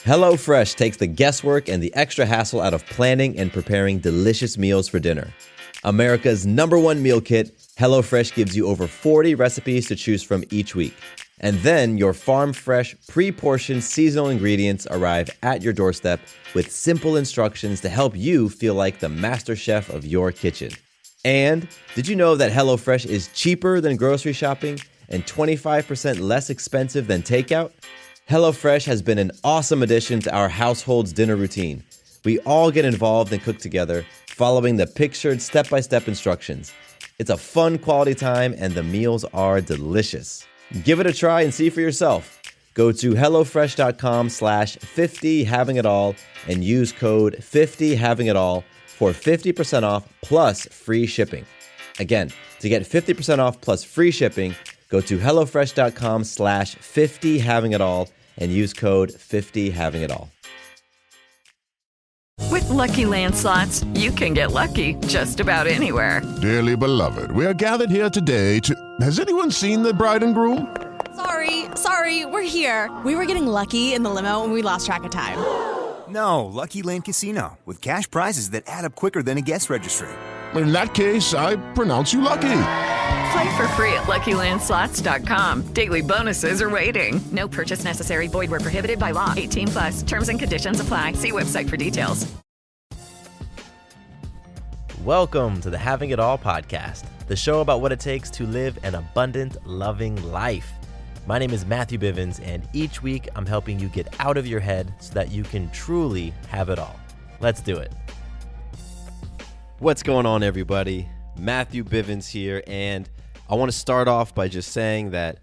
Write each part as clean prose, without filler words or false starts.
HelloFresh takes the guesswork and the extra hassle out of planning and preparing delicious meals for dinner. America's #1 meal kit, HelloFresh gives you over 40 recipes to choose from each week. And then your farm-fresh, pre-portioned seasonal ingredients arrive at your doorstep with simple instructions to help you feel like the master chef of your kitchen. And did you know that HelloFresh is cheaper than grocery shopping and 25% less expensive than takeout? HelloFresh has been an awesome addition to our household's dinner routine. We all get involved and cook together, following the pictured step-by-step instructions. It's a fun quality time and the meals are delicious. Give it a try and see for yourself. Go to HelloFresh.com/50havingitall and use code 50havingitall for 50% off plus free shipping. Again, to get 50% off plus free shipping, go to HelloFresh.com/50havingitall and use code 50havingitall. With Lucky Land Slots, you can get lucky just about anywhere. Dearly beloved, we are gathered here today to... Has anyone seen the bride and groom? Sorry, we're here. We were getting lucky in the limo and we lost track of time. No, Lucky Land Casino, with cash prizes that add up quicker than a guest registry. In that case, I pronounce you lucky. Play for free at LuckyLandSlots.com. Daily bonuses are waiting. No purchase necessary. Void where prohibited by law. 18+. Terms and conditions apply. See website for details. Welcome to the Having It All podcast, the show about what it takes to live an abundant, loving life. My name is Matthew Bivens, and each week I'm helping you get out of your head so that you can truly have it all. Let's do it. What's going on, everybody? Matthew Bivens here, and I want to start off by just saying that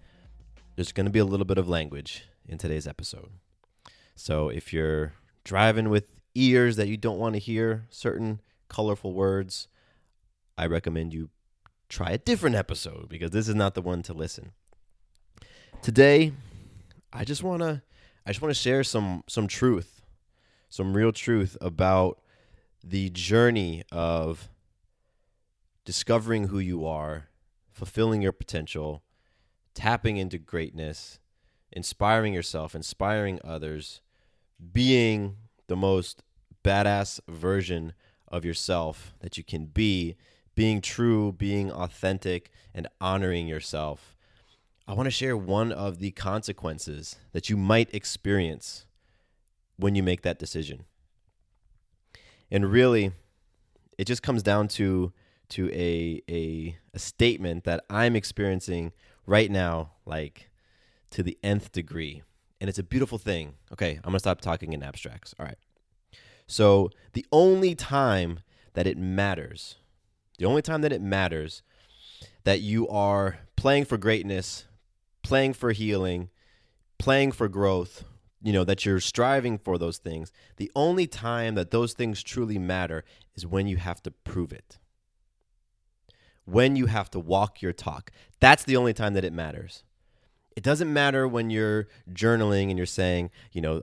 there's going to be a little bit of language in today's episode. So if you're driving with ears that you don't want to hear certain colorful words, I recommend you try a different episode because this is not the one to listen. Today, I just want to share some truth, some real truth about the journey of discovering who you are, fulfilling your potential, tapping into greatness, inspiring yourself, inspiring others, being the most badass version of yourself that you can be, being true, being authentic, and honoring yourself. I want to share one of the consequences that you might experience when you make that decision. And really, it just comes down to a statement that I'm experiencing right now, like to the nth degree. And it's a beautiful thing. Okay, I'm going to stop talking in abstracts. All right. So the only time that it matters that you are playing for greatness, playing for healing, playing for growth, that you're striving for those things, the only time that those things truly matter is when you have to prove it. When you have to walk your talk. That's the only time that it matters. It doesn't matter when you're journaling and you're saying,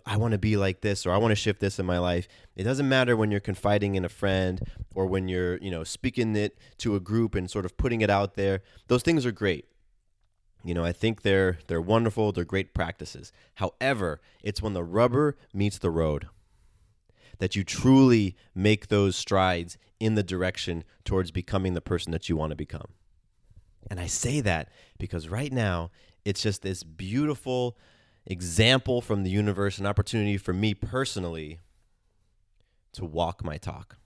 I want to be like this or I want to shift this in my life. It doesn't matter when you're confiding in a friend or when you're, speaking it to a group and sort of putting it out there. Those things are great. I think they're wonderful. They're great practices. However, it's when the rubber meets the road that you truly make those strides in the direction towards becoming the person that you want to become. And I say that because right now, it's just this beautiful example from the universe, an opportunity for me personally to walk my talk.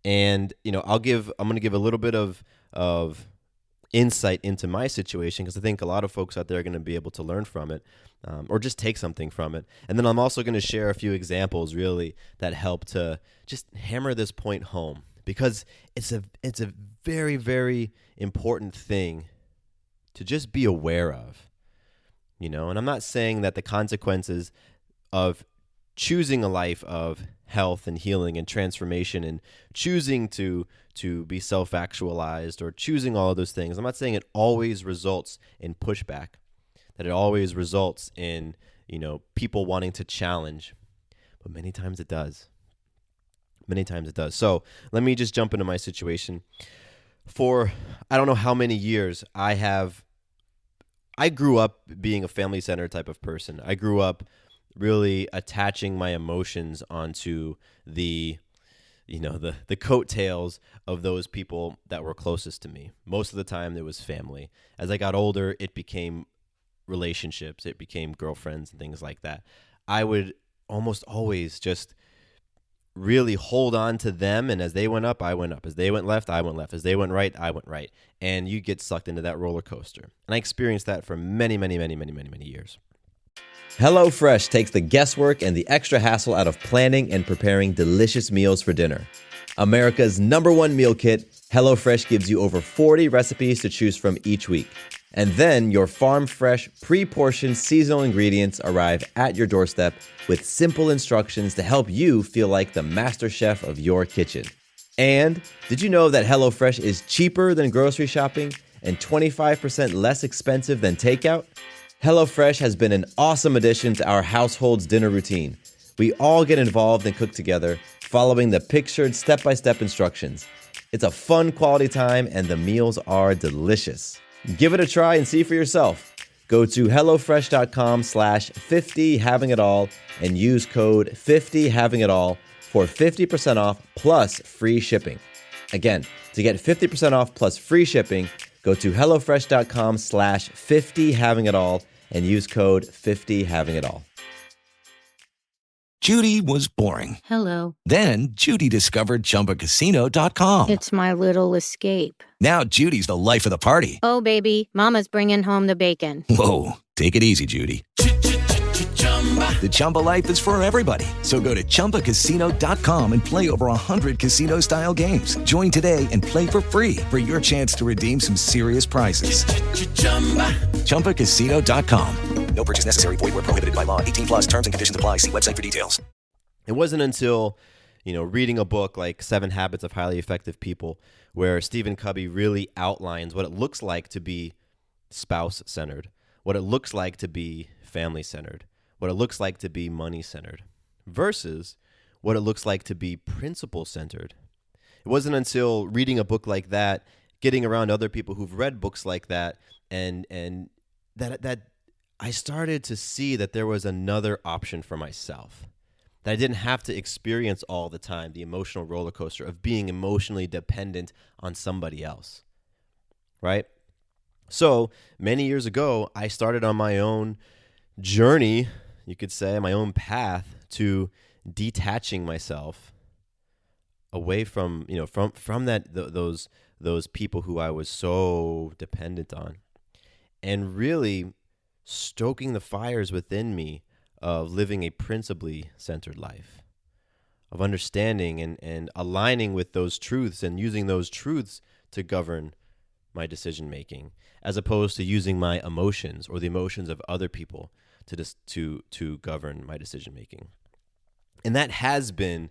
And, I'm going to give a little bit of insight into my situation because I think a lot of folks out there are going to be able to learn from it or just take something from it. And then I'm also going to share a few examples really that help to just hammer this point home because it's a very, very important thing to just be aware of, and I'm not saying that the consequences of choosing a life of health and healing and transformation and choosing to be self-actualized or choosing all of those things, I'm not saying it always results in pushback, that it always results in, people wanting to challenge, but many times it does. So let me just jump into my situation. For I don't know how many years I I grew up being a family-centered type of person. I grew up really attaching my emotions onto the coattails of those people that were closest to me. Most of the time, it was family. As I got older, it became relationships. It became girlfriends and things like that. I would almost always just really hold on to them, and as they went up, I went up. As they went left, I went left. As they went right, I went right. And you get sucked into that roller coaster. And I experienced that for many, many, many, many, many, many years. HelloFresh takes the guesswork and the extra hassle out of planning and preparing delicious meals for dinner. America's #1 meal kit, HelloFresh gives you over 40 recipes to choose from each week. And then your farm-fresh, pre-portioned seasonal ingredients arrive at your doorstep with simple instructions to help you feel like the master chef of your kitchen. And did you know that HelloFresh is cheaper than grocery shopping and 25% less expensive than takeout? HelloFresh has been an awesome addition to our household's dinner routine. We all get involved and cook together, following the pictured step-by-step instructions. It's a fun quality time, and the meals are delicious. Give it a try and see for yourself. Go to HelloFresh.com/50havingitall and use code 50havingitall for 50% off plus free shipping. Again, to get 50% off plus free shipping, go to HelloFresh.com/50havingitall and use code 50havingitall. Judy was boring. Hello. Then Judy discovered ChumbaCasino.com. It's my little escape. Now Judy's the life of the party. Oh, baby, mama's bringing home the bacon. Whoa, take it easy, Judy. The Chumba life is for everybody. So go to ChumbaCasino.com and play over 100 casino-style games. Join today and play for free for your chance to redeem some serious prizes. ChumbaCasino.com. No purchase necessary. Void where prohibited by law. 18+ terms and conditions apply. See website for details. It wasn't until, reading a book like 7 Habits of Highly Effective People, where Stephen Covey really outlines what it looks like to be spouse-centered, what it looks like to be family-centered, what it looks like to be money-centered, versus what it looks like to be principle-centered. It wasn't until reading a book like that, getting around other people who've read books like that, and that I started to see that there was another option for myself, that I didn't have to experience all the time the emotional roller coaster of being emotionally dependent on somebody else, right? So many years ago, I started on my own journey, you could say, my own path to detaching myself away from, from those people who I was so dependent on, and really stoking the fires within me of living a principally centered life, of understanding and aligning with those truths and using those truths to govern my decision making, as opposed to using my emotions or the emotions of other people to govern my decision making. And that has been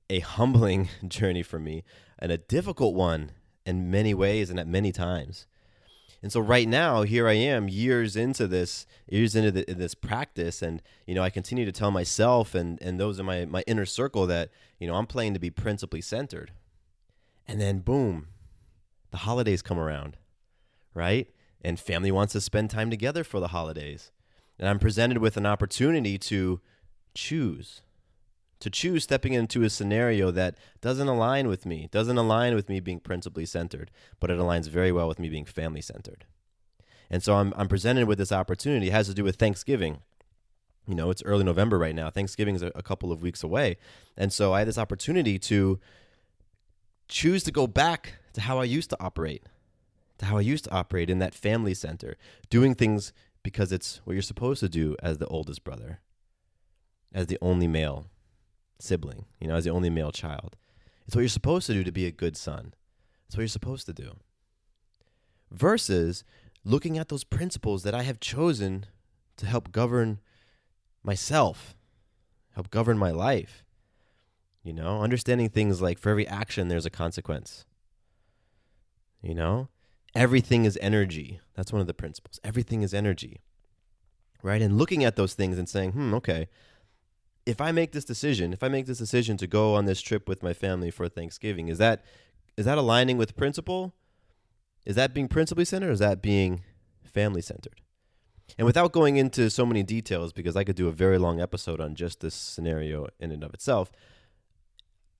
a humbling journey for me, and a difficult one in many ways and at many times. And so right now, here I am, years into this practice, and I continue to tell myself and those in my inner circle that I'm playing to be principally centered. And then boom, the holidays come around, right? And family wants to spend time together for the holidays, and I'm presented with an opportunity to choose stepping into a scenario that doesn't align with me being principally centered, but it aligns very well with me being family centered. And so I'm presented with this opportunity. It has to do with Thanksgiving. It's early November right now. Thanksgiving is a couple of weeks away. And so I had this opportunity to choose to go back to how I used to operate in that family center, doing things because it's what you're supposed to do as the oldest brother, as the only male sibling, as the only male child. It's what you're supposed to do to be a good son. It's what you're supposed to do. Versus looking at those principles that I have chosen to help govern myself, help govern my life. Understanding things like for every action, there's a consequence. Everything is energy. That's one of the principles. Everything is energy, right? And looking at those things and saying, okay, if I make this decision to go on this trip with my family for Thanksgiving, is that aligning with principle? Is that being principally centered, or is that being family-centered. And without going into so many details, because I could do a very long episode on just this scenario in and of itself,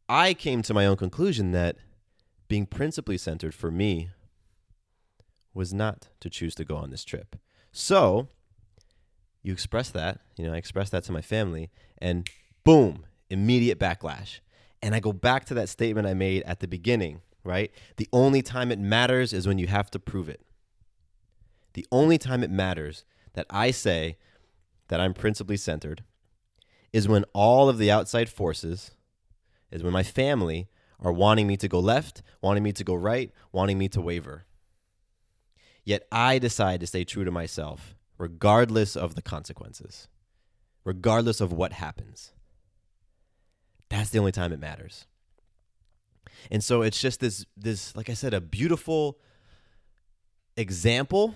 I came to my own conclusion that being principally centered for me was not to choose to go on this trip. So you express that, I expressed that to my family, and boom, immediate backlash. And I go back to that statement I made at the beginning, right? The only time it matters is when you have to prove it. The only time it matters that I say that I'm principally centered is when all of the outside forces, is when my family are wanting me to go left, wanting me to go right, wanting me to waver. Yet I decide to stay true to myself, regardless of the consequences, regardless of what happens. That's the only time it matters. And so it's just this, like I said, a beautiful example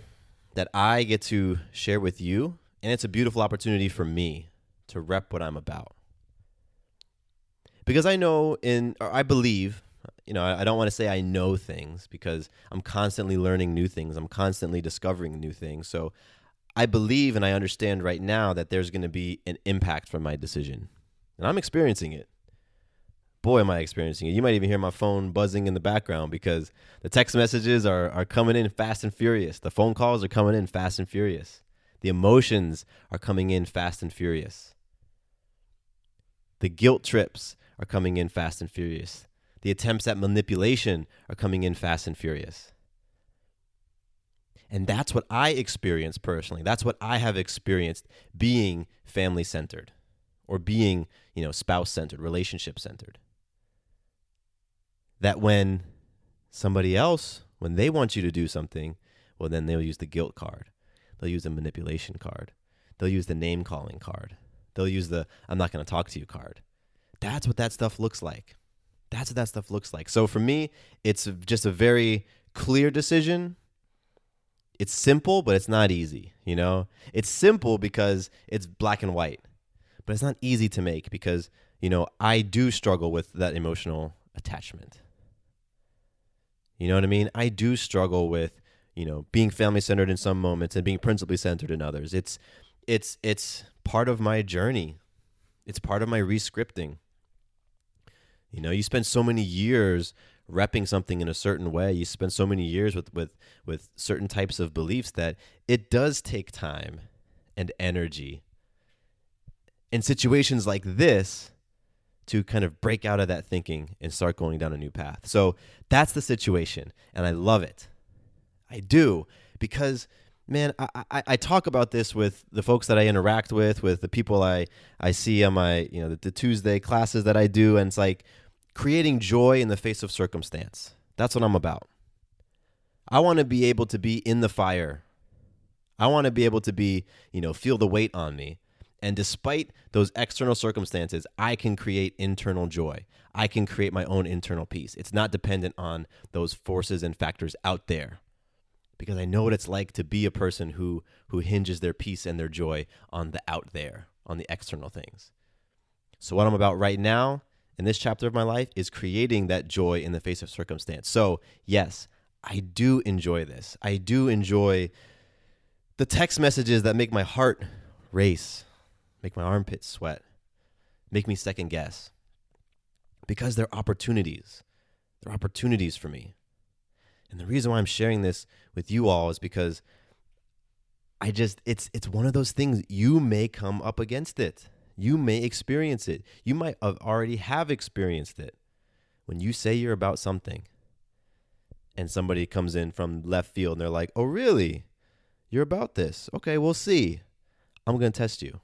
that I get to share with you. And it's a beautiful opportunity for me to rep what I'm about. Because I believe, I don't want to say I know things, because I'm constantly learning new things. I'm constantly discovering new things. So I believe and I understand right now that there's going to be an impact from my decision. And I'm experiencing it. Boy, am I experiencing it. You might even hear my phone buzzing in the background because the text messages are coming in fast and furious. The phone calls are coming in fast and furious. The emotions are coming in fast and furious. The guilt trips are coming in fast and furious. The attempts at manipulation are coming in fast and furious. And that's what I experience personally. That's what I have experienced being family-centered or being, spouse-centered, relationship-centered. That when somebody else, when they want you to do something, well, then they'll use the guilt card. They'll use the manipulation card. They'll use the name-calling card. They'll use the I'm not going to talk to you card. That's what that stuff looks like. That's what that stuff looks like. So for me, it's just a very clear decision. It's simple, but it's not easy, It's simple because it's black and white, but it's not easy to make because, I do struggle with that emotional attachment. You know what I mean? I do struggle with, being family-centered in some moments and being principally centered in others. It's part of my journey. It's part of my re-scripting. You spend so many years repping something in a certain way. You spend so many years with certain types of beliefs that it does take time and energy in situations like this to kind of break out of that thinking and start going down a new path. So that's the situation, and I love it. I do, because, man, I talk about this with the folks that I interact with the people I see on my, the Tuesday classes that I do, and it's like creating joy in the face of circumstance. That's what I'm about. I want to be able to be in the fire. I want to be able to be, feel the weight on me. And despite those external circumstances, I can create internal joy. I can create my own internal peace. It's not dependent on those forces and factors out there, because I know what it's like to be a person who hinges their peace and their joy on the out there, on the external things. So what I'm about right now in this chapter of my life is creating that joy in the face of circumstance. So yes, I do enjoy this. I do enjoy the text messages that make my heart race, make my armpits sweat, make me second guess, because they're opportunities. They're opportunities for me. And the reason why I'm sharing this with you all is because it's one of those things. You may come up against it. You may experience it. You might already have experienced it. When you say you're about something and somebody comes in from left field and they're like, oh, really? You're about this? Okay, we'll see. I'm going to test you.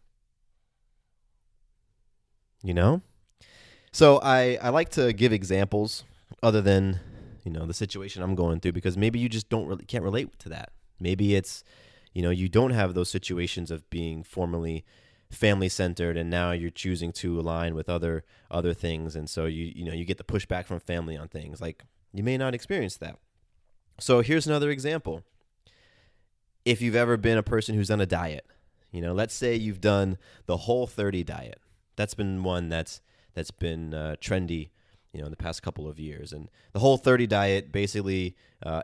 So I like to give examples other than, the situation I'm going through, because maybe you just can't relate to that. Maybe it's, you don't have those situations of being formerly family-centered and now you're choosing to align with other things. And so you get the pushback from family on things. Like, you may not experience that. So here's another example. If you've ever been a person who's on a diet, let's say you've done the Whole30 diet. That's been one that's been trendy, in the past couple of years. And the Whole30 diet basically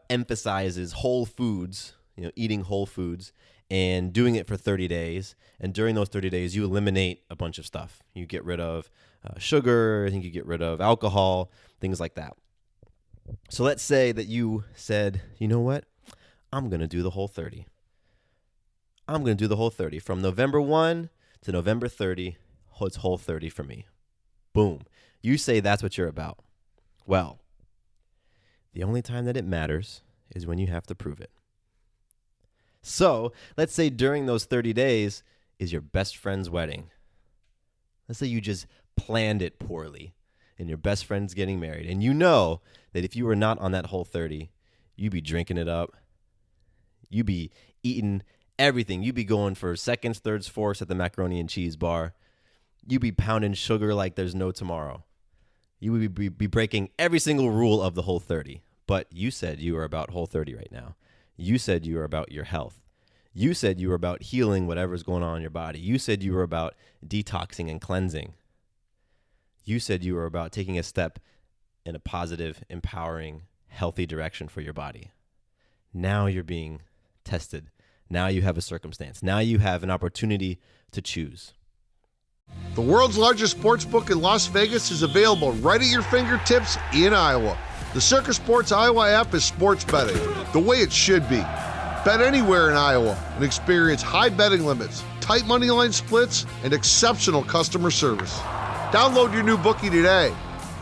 emphasizes whole foods, eating whole foods and doing it for 30 days. And during those 30 days, you eliminate a bunch of stuff. You get rid of sugar. I think you get rid of alcohol, things like that. So let's say that you said, you know what? I'm going to do the whole 30. I'm going to do the whole 30. From November 1 to November 30, it's whole 30 for me. Boom. You say that's what you're about. Well, the only time that it matters is when you have to prove it. So let's say during those 30 days is your best friend's wedding. Let's say you just planned it poorly and your best friend's getting married. And you know that if you were not on that whole 30, you'd be drinking it up. You'd be eating everything. You'd be going for seconds, thirds, fourths at the macaroni and cheese bar. You'd be pounding sugar like there's no tomorrow. You would be breaking every single rule of the whole 30. But you said you were about whole 30 right now. You said you were about your health. You said you were about healing whatever's going on in your body. You said you were about detoxing and cleansing. You said you were about taking a step in a positive, empowering, healthy direction for your body. Now you're being tested. Now you have a circumstance. Now you have an opportunity to choose. The world's largest sports book in Las Vegas is available right at your fingertips in Iowa. The Circa Sports Iowa app is sports betting, the way it should be. Bet anywhere in Iowa and experience high betting limits, tight money line splits, and exceptional customer service. Download your new bookie today.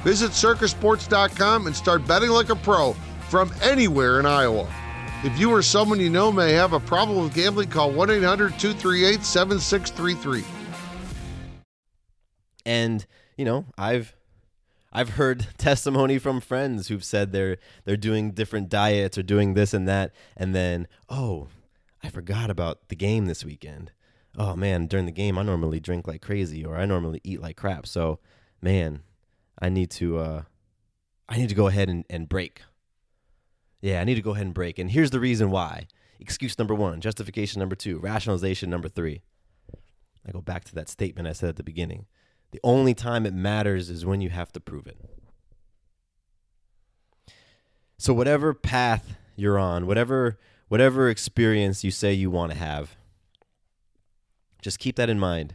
Visit circasports.com and start betting like a pro from anywhere in Iowa. If you or someone you know may have a problem with gambling, call 1-800-238-7633. And, I've heard testimony from friends who've said they're doing different diets or doing this and that, and then, oh, I forgot about the game this weekend. Oh man, during the game I normally drink like crazy, or I normally eat like crap. So, man, I need to go ahead and break. Yeah, I need to go ahead and break. And here's the reason why. Excuse number 1, justification number 2, rationalization number 3. I go back to that statement I said at the beginning. The only time it matters is when you have to prove it. So whatever path you're on, whatever experience you say you want to have, just keep that in mind.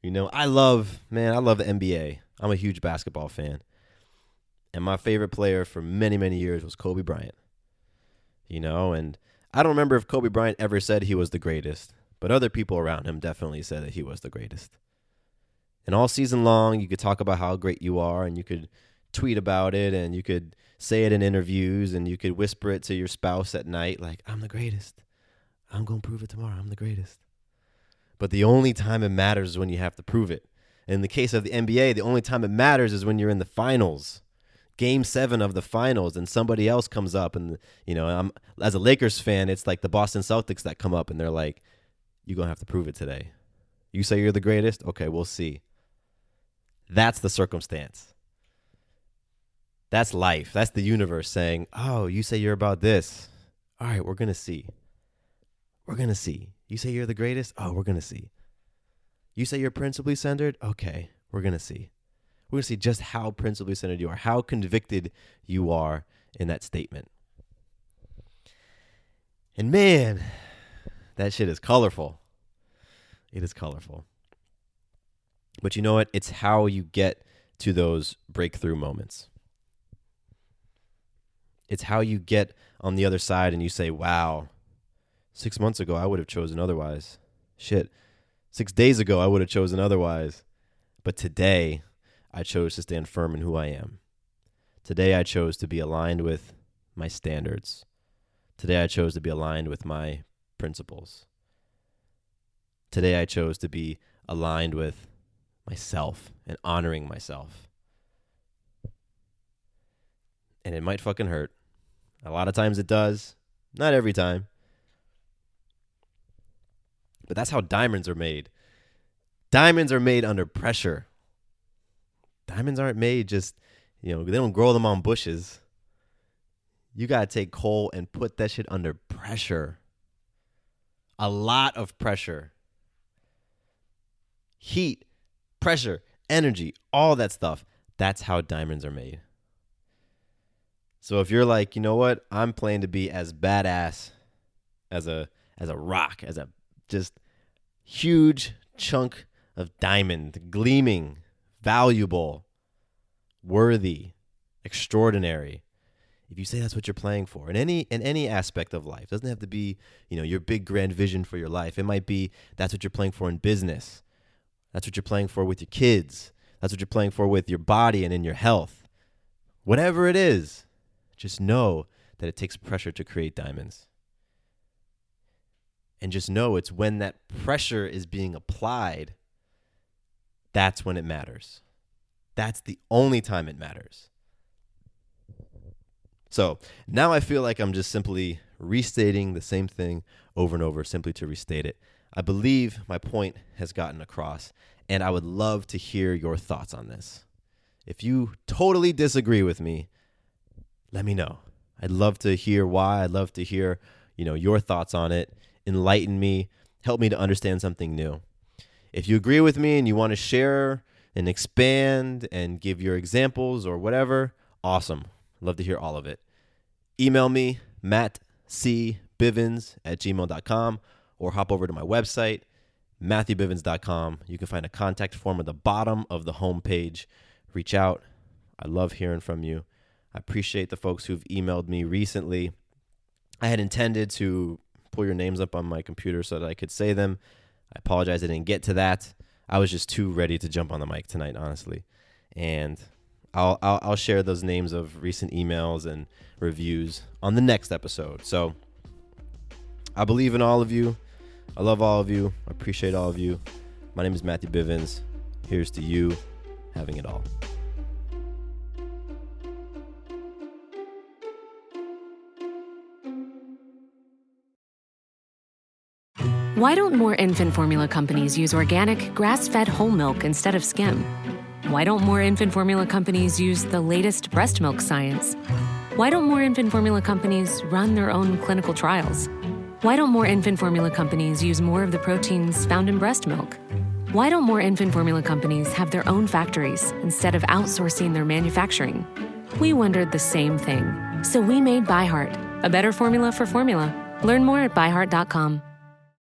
I love the NBA. I'm a huge basketball fan. And my favorite player for many, many years was Kobe Bryant. And I don't remember if Kobe Bryant ever said he was the greatest, but other people around him definitely said that he was the greatest. And all season long, you could talk about how great you are, and you could tweet about it, and you could say it in interviews, and you could whisper it to your spouse at night, like, I'm the greatest. I'm going to prove it tomorrow. I'm the greatest. But the only time it matters is when you have to prove it. In the case of the NBA, the only time it matters is when you're in the finals, Game 7 of the finals, and somebody else comes up, and I'm as a Lakers fan, it's like the Boston Celtics that come up, and they're like, you're going to have to prove it today. You say you're the greatest? Okay, we'll see. That's the circumstance. That's life. That's the universe saying, oh, you say you're about this. All right, we're going to see. We're going to see. You say you're the greatest? Oh, we're going to see. You say you're principally centered? Okay, we're going to see. We're going to see just how principally centered you are, how convicted you are in that statement. And man, that shit is colorful. It is colorful. But you know what? It's how you get to those breakthrough moments. It's how you get on the other side and you say, wow, 6 months ago, I would have chosen otherwise. Shit, 6 days ago, I would have chosen otherwise. But today, I chose to stand firm in who I am. Today, I chose to be aligned with my standards. Today, I chose to be aligned with my principles. Today, I chose to be aligned with myself and honoring myself. And it might fucking hurt. A lot of times it does. Not every time. But that's how diamonds are made. Diamonds are made under pressure. Diamonds aren't made just, they don't grow them on bushes. You got to take coal and put that shit under pressure. A lot of pressure. Heat, pressure, energy, all that stuff. That's how diamonds are made. So if you're like, you know what? I'm planning to be as badass as a rock, as a just huge chunk of diamond, gleaming, valuable, worthy, extraordinary. If you say that's what you're playing for in any aspect of life, it doesn't have to be, your big grand vision for your life. It might be that's what you're playing for in business. That's what you're playing for with your kids. That's what you're playing for with your body and in your health. Whatever it is, just know that it takes pressure to create diamonds. And just know it's when that pressure is being applied, that's when it matters. That's the only time it matters. So now I feel like I'm just simply restating the same thing over and over, simply to restate it. I believe my point has gotten across, and I would love to hear your thoughts on this. If you totally disagree with me, let me know. I'd love to hear why. I'd love to hear, your thoughts on it. Enlighten me. Help me to understand something new. If you agree with me and you want to share and expand and give your examples or whatever, awesome. Love to hear all of it. Email me, mattcbivens@gmail.com, or hop over to my website, matthewbivens.com. You can find a contact form at the bottom of the homepage. Reach out. I love hearing from you. I appreciate the folks who've emailed me recently. I had intended to pull your names up on my computer so that I could say them. I apologize I didn't get to that. I was just too ready to jump on the mic tonight, honestly. And I'll share those names of recent emails and reviews on the next episode. So I believe in all of you. I love all of you. I appreciate all of you. My name is Matthew Bivens. Here's to you having it all. Why don't more infant formula companies use organic, grass-fed whole milk instead of skim? Why don't more infant formula companies use the latest breast milk science? Why don't more infant formula companies run their own clinical trials? Why don't more infant formula companies use more of the proteins found in breast milk? Why don't more infant formula companies have their own factories instead of outsourcing their manufacturing? We wondered the same thing. So we made ByHeart, a better formula for formula. Learn more at byheart.com.